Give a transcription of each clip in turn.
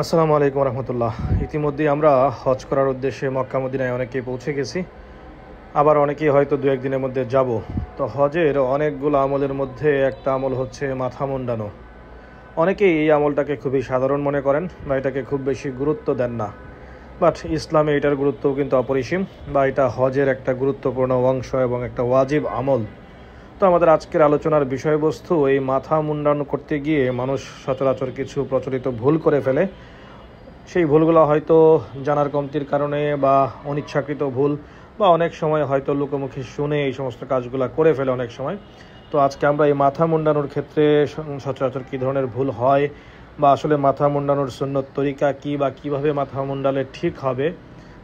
আসসালামু আলাইকুম রহমতুল্লাহ। ইতিমধ্যেই আমরা হজ করার উদ্দেশ্যে মক্কা মদিনায় অনেকেই পৌঁছে গেছি, আবার অনেকেই হয়তো দু একদিনের মধ্যে যাব। তো হজের অনেকগুলো আমলের মধ্যে একটা আমল হচ্ছে মাথা মুন্ডানো। অনেকেই এই আমলটাকে খুবই সাধারণ মনে করেন বা এটাকে খুব বেশি গুরুত্ব দেন না, বাট ইসলামে এটার গুরুত্বও কিন্তু অপরিসীম, বা এটা হজের একটা গুরুত্বপূর্ণ অংশ এবং একটা ওয়াজিব আমল। তো আমাদের আজকের আলোচনার বিষয়বস্তু, এই মাথা মুন্ডানো করতে গিয়ে মানুষ সচরাচর কিছু প্রচলিত ভুল করে ফেলে। সেই ভুলগুলো হয়তো জানার কমতির কারণে বা অনিচ্ছাকৃত ভুল, বা অনেক সময় হয়তো লোকমুখে শুনে এই সমস্ত কাজগুলো করে ফেলে অনেক সময়। তো আজকে আমরা এই মাথা মুন্ডানোর ক্ষেত্রে সচরাচর কী ধরনের ভুল হয়, বা আসলে মাথা মুন্ডানোর সুন্নত তরিকা কী, বা কীভাবে মাথা মুন্ডালে ঠিক হবে,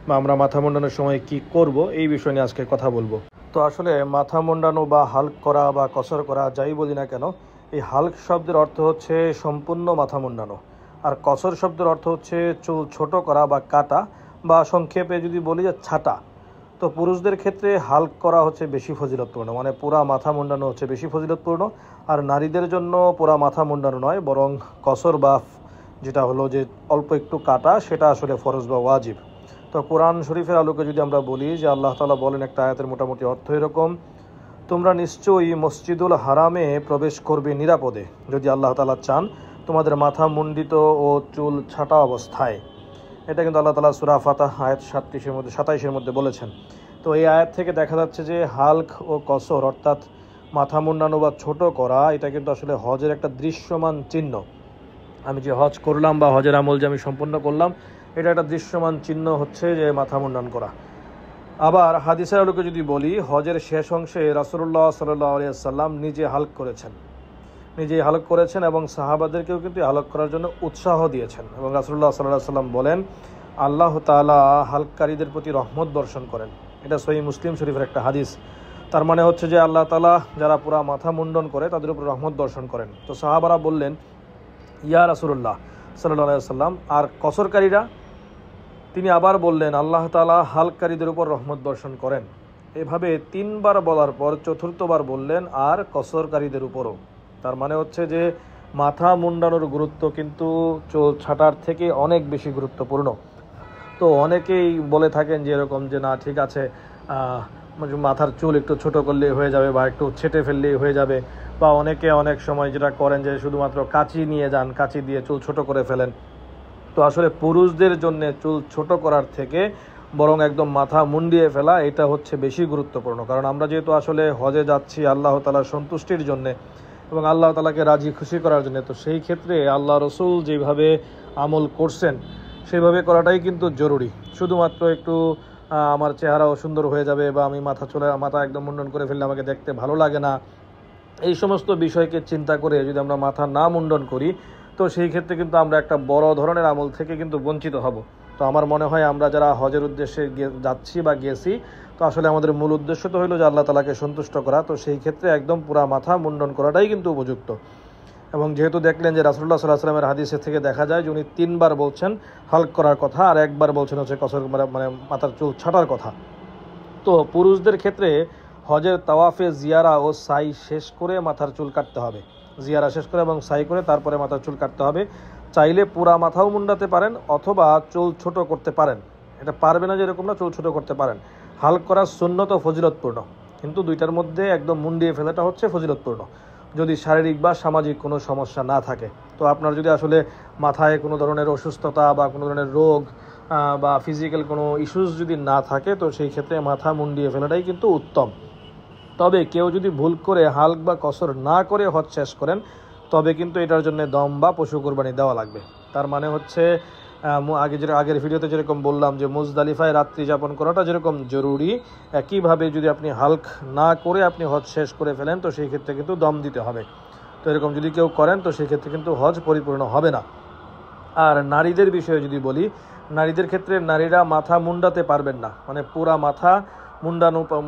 বা আমরা মাথা মুন্ডানোর সময় কি করব, এই বিষয় নিয়ে আজকে কথা বলবো। তো আসলে মাথা মুন্ডানো বা হাল্ক করা বা কসর করা যাই বলি না কেন, এই হাল্ক শব্দের অর্থ হচ্ছে সম্পূর্ণ মাথা মুন্ডানো, আর কসর শব্দের অর্থ হচ্ছে চুল ছোট করা বা কাটা, বা সংক্ষেপে যদি বলি যে ছাটা। তো পুরুষদের ক্ষেত্রে হাল্ক করা হচ্ছে বেশি ফজিলতপূর্ণ, মানে পুরা মাথা মুন্ডানো হচ্ছে বেশি ফজিলতপূর্ণ। আর নারীদের জন্য পুরা মাথা মুন্ডানো নয়, বরং কসর বা যেটা হলো যে অল্প একটু কাটা, সেটা আসলে ফরজ বা ওয়াজিব। তো কোরআন শরীফের আলোকে যদি আমরা বলি যে আল্লাহ তাআলা বলেন একটা আয়াতের মোটামুটি অর্থ এরকম: তোমরা নিশ্চয়ই মসজিদুল হারামে প্রবেশ করবে নিরাপদে, যদি আল্লাহ তাআলা চান, তোমাদের মাথা মুন্ডিত ও চুল ছাটা অবস্থায়। এটা কিন্তু আল্লাহ তাআলা সূরা ফাতাহ আয়াত 27-এর মধ্যে বলেছেন। তো এই আয়াত থেকে দেখা যাচ্ছে যে হাল্ক ও কসর, অর্থাৎ মাথা মুন্ডানো বা ছোট করা, এটা কিন্তু আসলে হজের একটা দৃশ্যমান চিহ্ন। আমি যে হজ করলাম বা হজের আমল যে আমি সম্পন্ন করলাম, এটা একটা দৃশ্যমান চিহ্ন হচ্ছে যে মাথা মুন্ডন করা। আবার হাদিসের আলোকে যদি বলি, হজের শেষ অংশে রাসূলুল্লাহ সাল্লাল্লাহু আলাইহি ওয়াসাল্লাম নিজেই হালক করেছেন এবং সাহাবাদেরকেও কিন্তু হালক করার জন্য উৎসাহ দিয়েছেন। এবং রাসূলুল্লাহ সাল্লাল্লাহু আলাইহি ওয়াসাল্লাম বলেন, আল্লাহ তাআলা হালককারীদের প্রতি রহমত বর্ষণ করেন। এটা সহিহ মুসলিম শরীফের একটা হাদিস। তার মানে হচ্ছে যে আল্লাহ তাআলা যারা পুরা মাথা মুন্ডন করে তাদের উপর রহমত বর্ষণ করেন। তো সাহাবারা বললেন, ইয়া রাসূলুল্লাহ সাল্লাল্লাহু আলাইহি ওয়াসাল্লাম, আর কসরকারীরা? তিনি আবার বললেন, আল্লাহ তাআলা হালককারীদের উপর রহমত বর্ষণ করেন। এভাবে তিনবার বলার পর চতুর্থবার বললেন, আর কসরকারীদের উপরও। তার মানে হচ্ছে যে মাথা মুন্ডানোর গুরুত্ব কিন্তু চুল ছাটার থেকে অনেক বেশি গুরুত্বপূর্ণ। তো অনেকেই বলে থাকেন যে এরকম যে না, ঠিক আছে, মাথার চুল একটু ছোট করলেই হয়ে যাবে, বা একটু ছেটে ফেললেই হয়ে যাবে। বা অনেকে অনেক সময় যেটা করেন যে শুধুমাত্র কাঁচি নিয়ে যান, কাঁচি দিয়ে চুল ছোট করে ফেলেন। তো আসলে পুরুষদের জন্য চুল ছোট করার থেকে বরং একদম মাথা মুন্ডিয়ে ফেলা, এটা হচ্ছে বেশি গুরুত্বপূর্ণ। কারণ আমরা যেহেতু আসলে হজে যাচ্ছি আল্লাহ তাআলার সন্তুষ্টির জন্য এবং আল্লাহ তাআলাকে রাজি খুশি করার জন্য, তো সেই ক্ষেত্রে আল্লাহ রসুল যেভাবে আমল করছেন সেইভাবে করাটাই কিন্তু জরুরি। শুধুমাত্র একটু আমার চেহারাও সুন্দর হয়ে যাবে, বা আমি মাথা একদম মুন্ডন করে ফেললে আমাকে দেখতে ভালো লাগে না, এই সমস্ত বিষয়কে চিন্তা করে যদি আমরা মাথা না মুন্ডন করি, তো সেই ক্ষেত্রে কিন্তু আমরা একটা বড় ধরনের আমল থেকে কিন্তু বঞ্চিত হব। তো আমার মনে হয় আমরা যারা হজের উদ্দেশ্যে যাচ্ছি বা গেছি, তো আসলে আমাদের মূল উদ্দেশ্য তো হলো যে আল্লাহ তাআলাকে সন্তুষ্ট করা। তো সেই ক্ষেত্রে একদম পুরা মাথা মুন্ডন করাটাই কিন্তু উপযুক্ত। এবং যেহেতু দেখলেন যে রাসূলুল্লাহ সাল্লাল্লাহু আলাইহি ওয়াসাল্লামের হাদিসের থেকে দেখা যায় যে উনি তিনবার বলছেন হাল্ক করার কথা, আর একবার বলছেন হচ্ছে কসর, মানে মাথার চুল ছাটার কথা। তো পুরুষদের ক্ষেত্রে হজের তাওয়াফে জিয়ারা ও সাই শেষ করে মাথার চুল কাটতে হবে। জিয়ারা শেষ করে এবং সাই করে তারপরে মাথার চুল কাটতে হবে। চাইলে পুরা মাথাও মুন্ডাতে পারেন, অথবা চুল ছোট করতে পারেন। এটা পারবে না যেরকম না, চুল ছোট করতে পারেন। হাল্ক করা সুন্নত ও ফজিলতপূর্ণ, কিন্তু দুইটার মধ্যে একদম মুন্ডিয়ে ফেলাটা হচ্ছে ফজিলতপূর্ণ, যদি শারীরিক বা সামাজিক কোনো সমস্যা না থাকে। তো আপনার যদি আসলে মাথায় কোনো ধরনের অসুস্থতা বা কোনো ধরনের রোগ বা ফিজিক্যাল কোনো ইস্যুস যদি না থাকে, তো সেই ক্ষেত্রে মাথা মুন্ডিয়ে ফেলাটাই কিন্তু উত্তম। তবে কেউ যদি ভুল করে হাল্ক বা কসর না করে হজ শেষ করেন, তবে কিন্তু এটার জন্য দম বা পশু কোরবানি দেওয়া লাগবে। তার মানে হচ্ছে আগের ভিডিওতে যেরকম বললাম যে মুজদালিফায় রাত্রি যাপন করাটা যেরকম জরুরি, একইভাবে যদি আপনি হাল্ক না করে আপনি হজ শেষ করে ফেলেন, তো সেই ক্ষেত্রে কিন্তু দম দিতে হবে। তো এরকম যদি কেউ করেন, তো সেই ক্ষেত্রে কিন্তু হজ পরিপূর্ণ হবে না। আর নারীদের বিষয়ে যদি বলি, নারীদের ক্ষেত্রে নারীরা মাথা মুন্ডাতে পারবেন না, মানে পুরা মাথা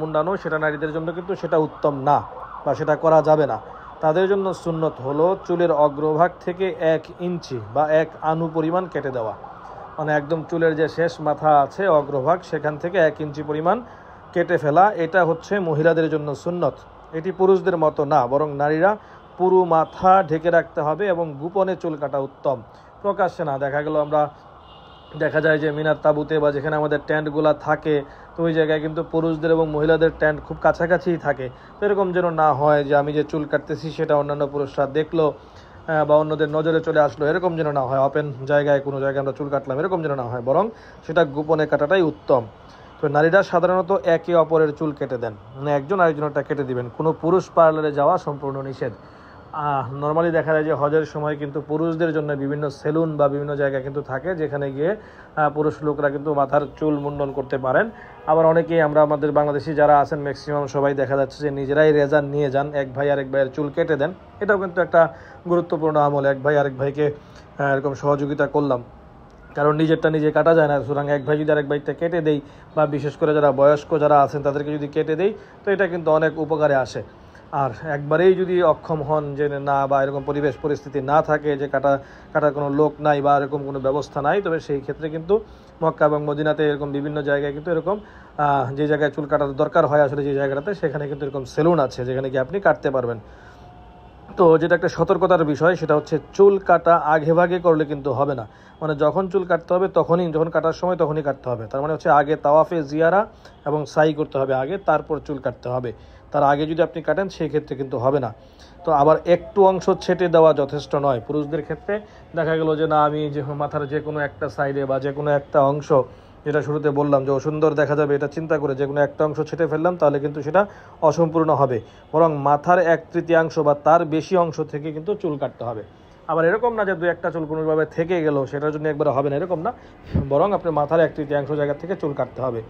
মুন্ডানো সেটা নারীদের জন্য কিন্তু সেটা উত্তম না, বা সেটা করা যাবে না। তাদের জন্য সুন্নত হলো চুলের অগ্রভাগ থেকে 1 ইঞ্চি বা 1 আনু পরিমাণ কেটে দেওয়া, মানে একদম চুলের যে শেষ মাথা আছে অগ্রভাগ, সেখান থেকে 1 ইঞ্চি পরিমাণ কেটে ফেলা, এটা হচ্ছে মহিলাদের জন্য সুন্নত। এটি পুরুষদের মতো না, বরং নারীরা পুরো মাথা ঢেকে রাখতে হবে এবং গোপনে চুল কাটা উত্তম। প্রকাশ্যে না। দেখা গেল আমরা দেখা যায় যে মিনার তাঁবুতে বা যেখানে আমাদের টেন্টগুলো থাকে, তো ওই জায়গায় কিন্তু পুরুষদের এবং মহিলাদের টেন্ট খুব কাছাকাছিই থাকে। তো এরকম যেন না হয় যে আমি যে চুল কাটতেছি সেটা অন্যান্য পুরুষরা দেখলো বা অন্যদের নজরে চলে আসলো, এরকম যেন না হয়। ওপেন জায়গায় কোনো জায়গায় আমরা চুল কাটলাম এরকম যেন না হয়, বরং সেটা গোপনে কাটাটাই উত্তম। তো নারীরা সাধারণত একে অপরের চুল কেটে দেন, মানে একজন আরেকজনেরটা কেটে দিবেন। কোনো পুরুষ পার্লারে যাওয়া সম্পূর্ণ নিষেধ। নর্মালি দেখা যায় যে হজের সময় কিন্তু পুরুষদের জন্য বিভিন্ন সেলুন বা বিভিন্ন জায়গা কিন্তু থাকে, যেখানে গিয়ে পুরুষ লোকরা কিন্তু মাথার চুল মুন্ডন করতে পারেন। আবার অনেকেই আমরা আমাদের বাংলাদেশি যারা আছেন ম্যাক্সিমাম সবাই দেখা যাচ্ছে যে নিজেরাই রেজার নিয়ে যান, এক ভাই আরেক ভাইয়ের চুল কেটে দেন। এটাও কিন্তু একটা গুরুত্বপূর্ণ আমল, এক ভাই আরেক ভাইকে এরকম সহযোগিতা করলাম। কারণ নিজেরটা নিজে কাটা যায় না, সুতরাং এক ভাই যদি আরেক ভাইটা কেটে দেই, বা বিশেষ করে যারা বয়স্ক যারা আছেন তাদেরকে যদি কেটে দেই, তো এটা কিন্তু অনেক উপকারে আসে। আর একবারেই যদি অক্ষম হন যে না, বা এরকম পরিবেশ পরিস্থিতি না থাকে যে কাটার কোনো লোক নাই বা এরকম কোনো ব্যবস্থা নাই, তবে সেই ক্ষেত্রে কিন্তু মক্কা এবং মদিনাতে এরকম বিভিন্ন জায়গায় কিন্তু এরকম যে জায়গায় চুল কাটার দরকার হয় আসলে যে জায়গাটাতে, সেখানে কিন্তু এরকম সেলুন আছে যেখানে কি আপনি কাটতে পারবেন। তো যেটা একটা সতর্কতার বিষয় সেটা হচ্ছে চুল কাটা আগে ভাগে করলে কিন্তু হবে না। মানে যখন চুল কাটতে হবে তখনই, যখন কাটার সময় তখনই কাটতে হবে। তার মানে হচ্ছে আগে তাওয়াফে জিয়ারা এবং সাই করতে হবে আগে, তারপর চুল কাটতে হবে। তার আগে যদি আপনি কাটেন সেই ক্ষেত্রে কিন্তু হবে না। তো আবার একটু অংশ ছেটে দেওয়া যথেষ্ট নয়। পুরুষদের ক্ষেত্রে দেখা গেল যে না, আমি যে মাথার যে কোনো একটা সাইডে বা যে কোনো একটা অংশ, যেটা শুরুতে বললাম যে অসুন্দর দেখা যাবে, এটা চিন্তা করে যে কোনো একটা অংশ ছেটে ফেললাম, তাহলে কিন্তু সেটা অসম্পূর্ণ হবে। বরং মাথার 1/3 বা তার বেশি অংশ থেকে কিন্তু চুল কাটতে হবে। আবার এরকম না যে 2-1টা চুল কোনোভাবে থেকে গেল সেটার জন্য একবারে হবে না, এরকম না। বরং আপনার মাথার 1/3 জায়গা থেকে চুল কাটতে হবে।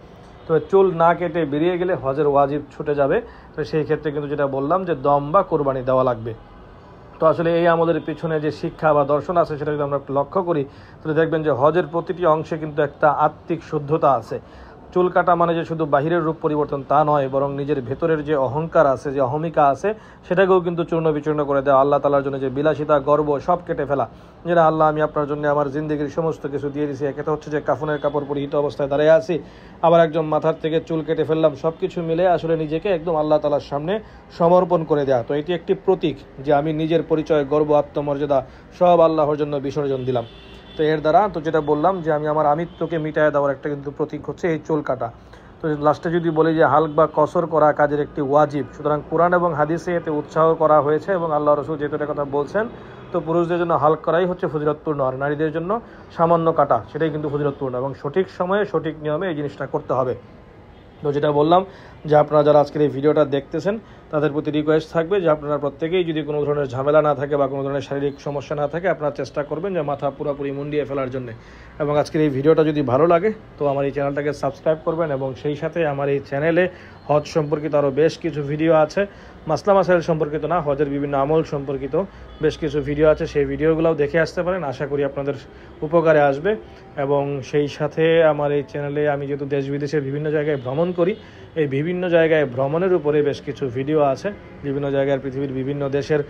তো চুল না কেটে বেরিয়ে গেলে হজের ওয়াজিব ছুটে যাবে। তো সেই ক্ষেত্রে কিন্তু যেটা বললাম যে দম বা কোরবানি দেওয়া লাগবে। তো আসলে এই আমাদের পিছনে যে শিক্ষা বা দর্শন আছে সেটা যদি আমরা লক্ষ্য করি, তাহলে দেখবেন যে হজের প্রতিটি অংশে কিন্তু একটা আত্মিক শুদ্ধতা আছে। চুল কাটা মানে যে শুধু বাহিরের রূপ পরিবর্তন তা নয়, বরং নিজের ভেতরের যে অহংকার আছে, যে অহমিকা আছে, সেটাকেও কিন্তু চূর্ণ বিচূর্ণ করে দেওয়া। আল্লাহ তাআলার জন্য যে বিলাসিতা, গর্ব সব কেটে ফেলা, যেটা আল্লাহ আমি আপনার জন্য আমার জিন্দগির সমস্ত কিছু দিয়ে দিছি, একে তো হচ্ছে যে কাফনের কাপড় পরিহিত অবস্থায় দাঁড়িয়ে আছি, আবার একজন মাথার থেকে চুল কেটে ফেললাম, সব কিছু মিলে আসলে নিজেকে একদম আল্লাহ তাআলার সামনে সমর্পণ করে দেওয়া। তো এটি একটি প্রতীক যে আমি নিজের পরিচয়, গর্ব, আত্মমর্যাদা সব আল্লাহর জন্য বিসর্জন দিলাম। তো এর দ্বারা তো যেটা বললাম যে আমি আমার আমিত্বকে মিটায় দেওয়ার একটা কিন্তু প্রতীক হচ্ছে এই চুল কাটা। তো লাস্টে যদি বলি যে হালক বা কসর করা কাজের একটি ওয়াজিব, সুতরাং কোরআন এবং হাদিসে এতে উৎসাহ করা হয়েছে এবং আল্লাহ রসুল যেহেতু এটা কথা বলছেন, তো পুরুষদের জন্য হালক করাই হচ্ছে ফজিলতপূর্ণ, আর নারীদের জন্য সামান্য কাটা সেটাই কিন্তু ফজিলতপূর্ণ, এবং সঠিক সময়ে সঠিক নিয়মে এই জিনিসটা করতে হবে। তো যেটা বললাম যে আপনারা যারা আজকের এই ভিডিওটা দেখতেছেন তাদের প্রতি রিকোয়েস্ট থাকবে যে আপনারা প্রত্যেকেই যদি কোনো ধরনের ঝামেলা না থাকে বা কোনো ধরনের শারীরিক সমস্যা না থাকে, আপনারা চেষ্টা করবেন যে মাথা পুরোপুরি মুন্ডিয়ে ফেলার জন্য। এবং আজকের এই ভিডিওটা যদি ভালো লাগে তো আমার এই চ্যানেলটাকে সাবস্ক্রাইব করবেন, এবং সেই সাথে আমার এই চ্যানেলে হজ সম্পর্কিত আরও বেশ কিছু ভিডিও আছে, মাসলা মাসাইল সম্পর্কিত না, হজের বিভিন্ন আমল সম্পর্কিত বেশ কিছু ভিডিও আছে, সেই ভিডিওগুলোও দেখে আসতে পারেন। আশা করি আপনাদের উপকারে আসবে। এবং সেই সাথে আমার এই চ্যানেলে আমি যেহেতু দেশ বিদেশের বিভিন্ন জায়গায় ভ্রমণ করি, এই বিভিন্ন জায়গায় ভ্রমণের উপরে বেশ কিছু ভিডিও আছে। বিভিন্ন জায়গায় পৃথিবীর বিভিন্ন দেশের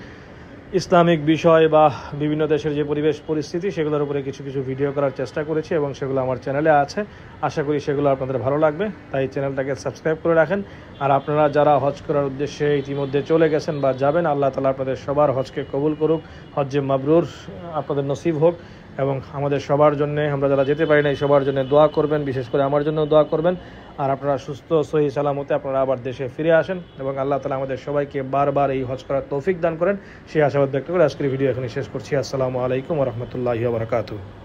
ইসলামিক বিষয় বা বিভিন্ন দেশের যে পরিবেশ পরিস্থিতি সেগুলোর উপরে কিছু কিছু ভিডিও করার চেষ্টা করেছি, এবং সেগুলো আমার চ্যানেলে আছে। আশা করি সেগুলো আপনাদের ভালো লাগবে, তাই চ্যানেলটাকে সাবস্ক্রাইব করে রাখেন। আর আপনারা যারা হজ করার উদ্দেশ্যে ইতিমধ্যে চলে গেছেন বা যাবেন, আল্লাহ তাআলা আপনাদের সবার হজকে কবুল করুক, হজ্জে মাবরুর আপনাদের নসিব হোক। এবং আমাদের সবার জন্য, আমরা যারা যেতে পারি নাই সবার জন্য দোয়া করবেন, বিশেষ করে আমার জন্য দোয়া করবেন। আর আপনারা সুস্থ সহি সালামতে আপনারা আবার দেশে ফিরে আসেন, এবং আল্লাহ তাআলা আমাদের সবাইকে বারবার এই হজ করার তৌফিক দান করেন, সেই আশাবাদ ব্যক্ত করে আজকের ভিডিও এখানে শেষ করছি। আসসালামু আলাইকুম ওয়া রাহমাতুল্লাহি ওয়া বারাকাতুহু।